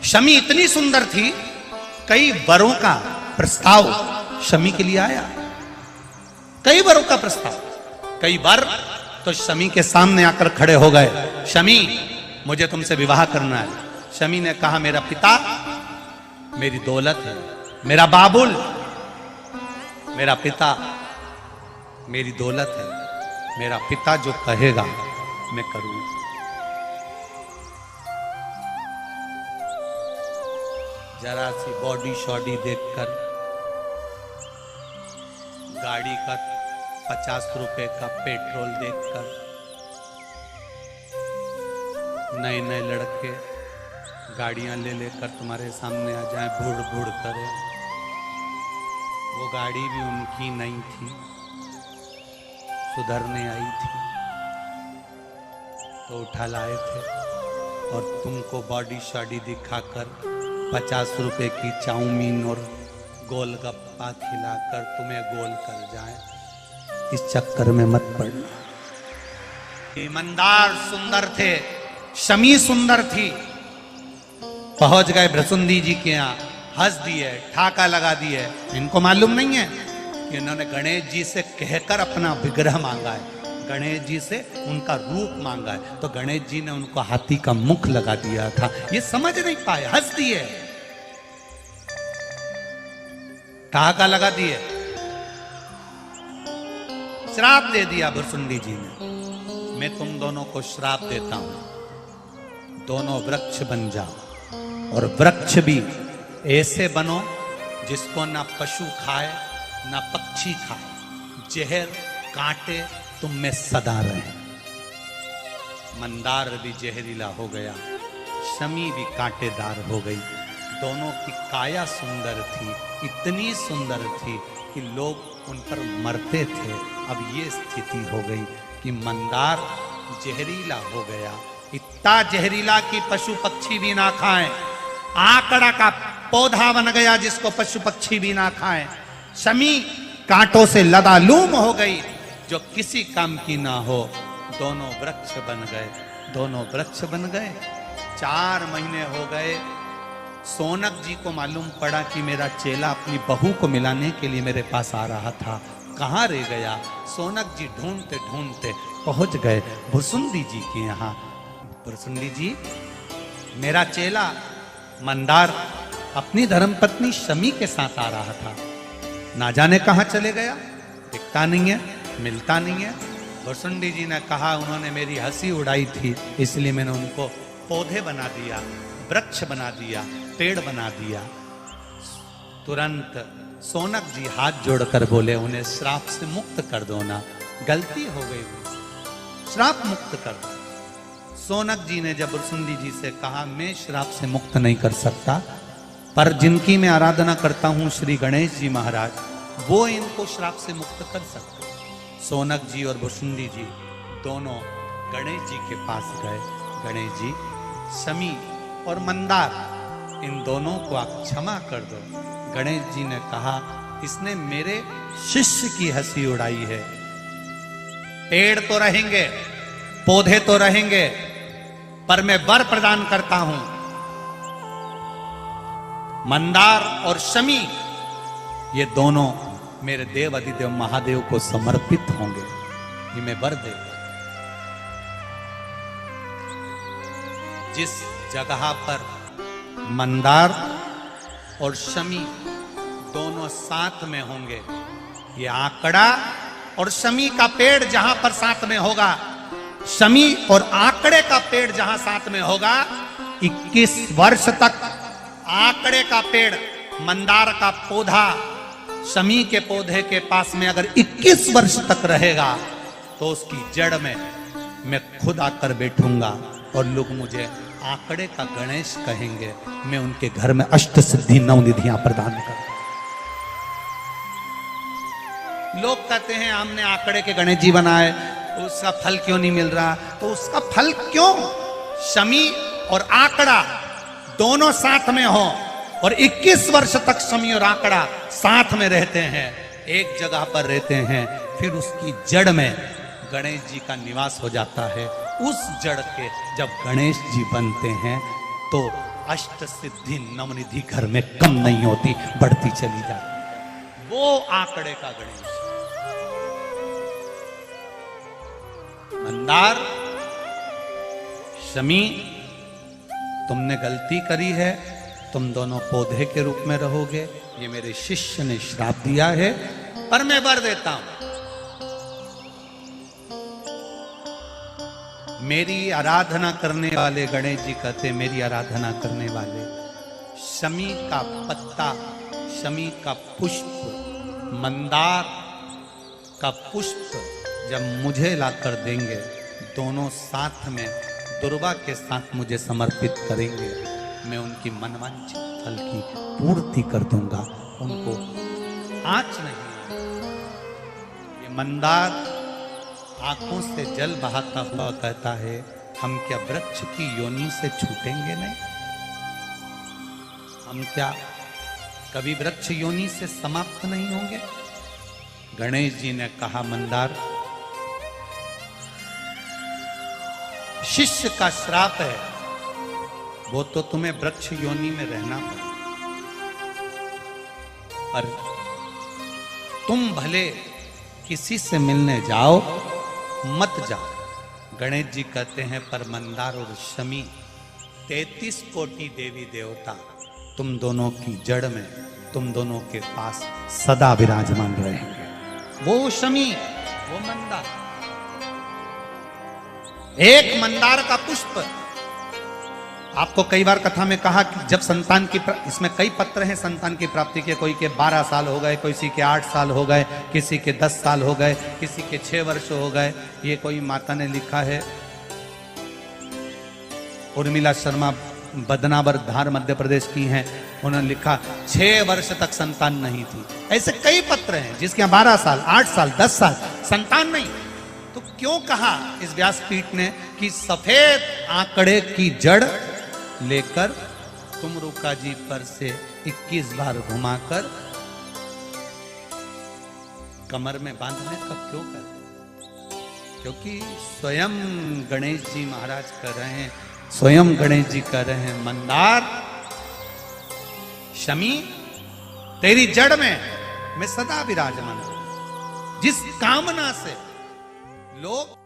शमी इतनी सुंदर थी, कई वरों का प्रस्ताव शमी के लिए आया। कई वरों का प्रस्ताव, कई वर तो शमी के सामने आकर खड़े हो गए। शमी, मुझे तुमसे विवाह करना है। शमी ने कहा, मेरा पिता मेरी दौलत है, मेरा बाबुल मेरा पिता मेरी दौलत है, मेरा पिता जो कहेगा मैं करूंगा। जरा सी बॉडी शॉडी देखकर, गाड़ी का 50 रुपए का पेट्रोल देखकर, नए नए लड़के गाड़ियां ले लेकर तुम्हारे सामने आ जाएं, भुड़ भुड़ करे। वो गाड़ी भी उनकी नहीं थी, सुधरने आई थी तो उठा लाए थे, और तुमको बॉडी शॉडी दिखाकर 50 रुपए की चाउमीन और गोलगप्पा खिलाकर तुम्हें गोल कर जाए। इस चक्कर में मत पड़ना। मंदार सुंदर थे, शमी सुंदर थी। पहुंच गए भृसुंडी जी के यहाँ, हंस दिए, ठाका लगा दिए। इनको मालूम नहीं है कि इन्होंने गणेश जी से कहकर अपना विग्रह मांगा है, गणेश जी से उनका रूप मांगा है, तो गणेश जी ने उनको हाथी का मुख लगा दिया था। ये समझ नहीं पाए, हंस दिए, ठहाका लगा दिए, श्राप दे दिया भृसुंडी जी ने। मैं तुम दोनों को श्राप देता हूं, दोनों वृक्ष बन जाओ, और वृक्ष भी ऐसे बनो जिसको ना पशु खाए ना पक्षी खाए, जहर कांटे तुम में सदा रहे। मंदार भी जहरीला हो गया, शमी भी कांटेदार हो गई। दोनों की काया सुंदर थी, इतनी सुंदर थी कि लोग उन पर मरते थे। अब ये स्थिति हो गई कि मंदार जहरीला हो गया, इतना जहरीला कि पशु पक्षी भी ना खाएं। आकड़ा का पौधा बन गया जिसको पशु पक्षी भी ना खाएं। शमी कांटों से लदालूम हो गई, जो किसी काम की ना हो। दोनों वृक्ष बन गए, दोनों वृक्ष बन गए। 4 महीने हो गए। सोनक जी को मालूम पड़ा कि मेरा चेला अपनी बहू को मिलाने के लिए मेरे पास आ रहा था, कहाँ रह गया। सोनक जी ढूंढते ढूंढते पहुंच गए भृसुंडी जी के यहाँ। भृसुंडी जी, मेरा चेला मंदार अपनी धर्मपत्नी शमी के साथ आ रहा था, ना जाने कहाँ चले गया, दिखता नहीं है, मिलता नहीं है। भृसुंडी जी ने कहा, उन्होंने मेरी हंसी उड़ाई थी, इसलिए मैंने उनको पौधे बना दिया, वृक्ष बना दिया, पेड़ बना दिया। तुरंत सोनक जी हाथ जोड़कर बोले, उन्हें श्राप से मुक्त कर दो ना, गलती हो गई, श्राप मुक्त कर दो। सोनक जी ने जब भृसुंडी जी से कहा, मैं श्राप से मुक्त नहीं कर सकता, पर जिनकी मैं आराधना करता हूं श्री गणेश जी महाराज, वो इनको श्राप से मुक्त कर सकते। सोनक जी और भृसुंडी जी दोनों गणेश जी के पास गए। गणेश जी, शमी और मंदार, इन दोनों को आप क्षमा कर दो। गणेश जी ने कहा, इसने मेरे शिष्य की हंसी उड़ाई है। पेड़ तो रहेंगे, पौधे तो रहेंगे, पर मैं वर प्रदान करता हूं। मंदार और शमी, ये दोनों मेरे देव अधिदेव महादेव को समर्पित होंगे, ये मैं वर दे। जिस जगह पर मंदार और शमी दोनों साथ में होंगे, ये आकड़ा और शमी का पेड़ जहां पर साथ में होगा, शमी और आकड़े का पेड़ जहां साथ में होगा, 21 वर्ष तक आकड़े का पेड़, मंदार का पौधा शमी के पौधे के पास में अगर 21 वर्ष तक रहेगा, तो उसकी जड़ में मैं खुद आकर बैठूंगा और लोग मुझे आकड़े का गणेश कहेंगे। मैं उनके घर में अष्ट सिद्धि 9 निधियां प्रदान करूंगा। लोग कहते हैं हमने आकड़े के गणेश जी बनाए, उसका फल क्यों नहीं मिल रहा? तो उसका फल क्यों? शमी और आकड़ा दोनों साथ में हो और 21 वर्ष तक शमी और आकड़ा साथ में रहते हैं, एक जगह पर रहते हैं, फिर उसकी जड़ में गणेश जी का निवास हो जाता है। उस जड़ के जब गणेश जी बनते हैं तो अष्ट सिद्धि नवनिधि घर में कम नहीं होती, बढ़ती चली जाती। वो आंकड़े का गणेश। मंदार, शमी, तुमने गलती करी है, तुम दोनों पौधे के रूप में रहोगे, ये मेरे शिष्य ने श्राप दिया है, पर मैं वर देता हूं। मेरी आराधना करने वाले, गणेश जी कहते मेरी आराधना करने वाले, शमी का पत्ता, शमी का पुष्प, मंदार का पुष्प जब मुझे लाकर देंगे, दोनों साथ में दुर्वा के साथ मुझे समर्पित करेंगे, मैं उनकी मनवांछित फल की पूर्ति कर दूंगा, उनको आंच नहीं। ये मंदार आंखों से जल बहाता हुआ कहता है, हम क्या वृक्ष की योनि से छूटेंगे नहीं? हम क्या कभी वृक्ष योनि से समाप्त नहीं होंगे? गणेश जी ने कहा, मंदार, शिष्य का श्राप है, वो तो तुम्हें वृक्ष योनि में रहना पड़ेगा, पर तुम भले किसी से मिलने जाओ, मत जाओ। गणेश जी कहते हैं, पर मंदार और शमी 33 कोटि देवी देवता तुम दोनों की जड़ में, तुम दोनों के पास सदा विराजमान रहेंगे। वो शमी, वो मंदार, एक मंदार का पुष्प। आपको कई बार कथा में कहा कि जब संतान की, इसमें कई पत्र हैं संतान की प्राप्ति के, कोई के 12 साल हो गए, किसी के 8 साल हो गए, किसी के 10 साल हो गए, किसी के 6 वर्ष हो गए। ये कोई माता ने लिखा है, उर्मिला शर्मा, बदनावर धार मध्य प्रदेश की हैं, उन्होंने लिखा 6 वर्ष तक संतान नहीं थी। ऐसे कई पत्र हैं जिसके यहाँ 12 साल, 8 साल, 10 साल संतान नहीं। तो क्यों कहा इस व्यासपीठ ने कि सफेद आंकड़े की जड़ लेकर तुम रुका जी पर से 21 बार घुमाकर कमर में बांधने का क्यों कर? क्योंकि स्वयं गणेश जी महाराज कर रहे हैं, स्वयं गणेश जी कर रहे हैं, मंदार, शमी, तेरी जड़ में मैं सदा विराजमान हूं। जिस कामना से लोग